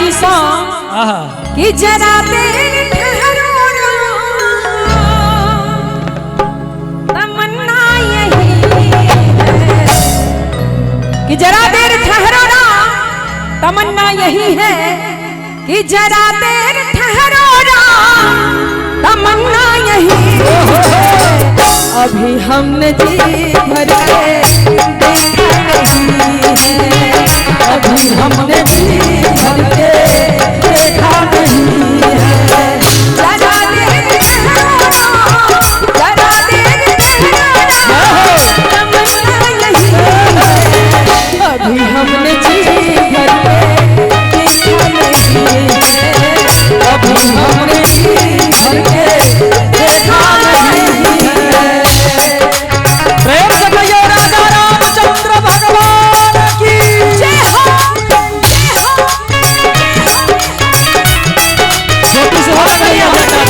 भक्ति सॉन्ग कि जरा देर ठहरो ना, तमन्ना यही है कि जरा देर ठहरो ना, तमन्ना यही है कि जरा देर ठहरो ना, तमन्ना यही है। अभी हमने जी भर के देखा नहीं है, अभी हमने जी भर के देखा नहीं है। जरा देर ठहरो ना, जरा देर ठहरो ना, तमन्ना यही है। अभी हमने जी भर के देखा नहीं है, अभी हमने जी भर के देखा नहीं है। प्रेम से कहिए राजा रामचंद्र भगवान की जय हो, जय हो, छोटी से हो कहिए बेटा।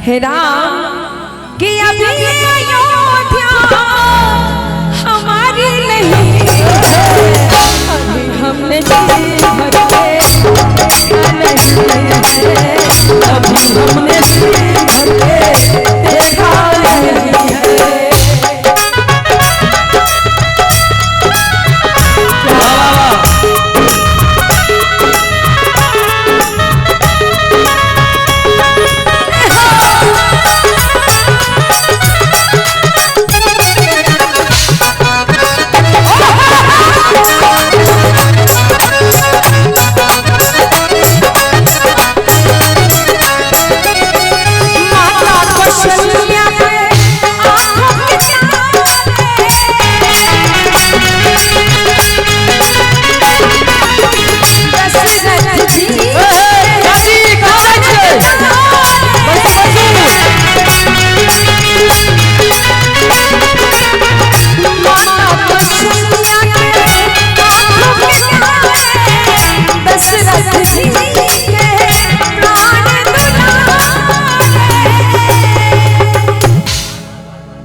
हे राम कि अभी अयोध्या हमारी नहीं है, अभी हमने जी भर के देखा नहीं है, अभी हमने जी भर के देखा नहीं है।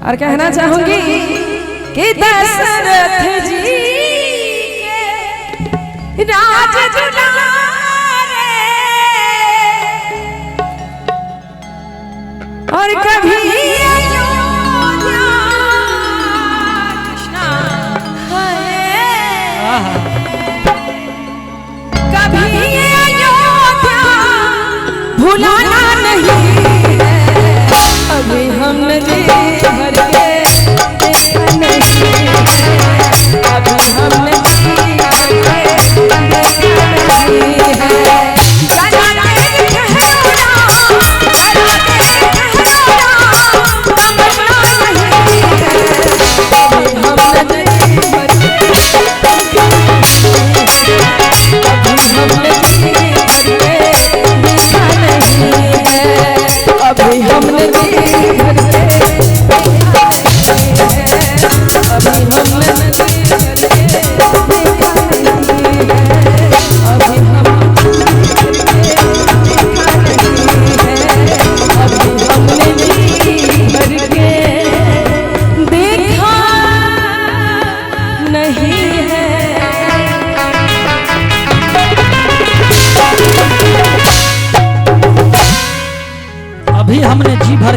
और कहना चाहूंगी कि दशरथ जी के राज दुलारे और कभी अयोध्या कृष्णा है, कभी अयोध्या भुलाना नहीं है, अभी हमने जी भर के देखा नहीं है, अभी हमने जी भर के देखा नहीं है। जरा देर ठहरो ना, जरा देर ठहरो ना, तमन्ना नहीं है, अभी हमने जी भर के देखा नहीं है, अभी हमने जी भर के देखा नहीं है। अभी हमने जी भर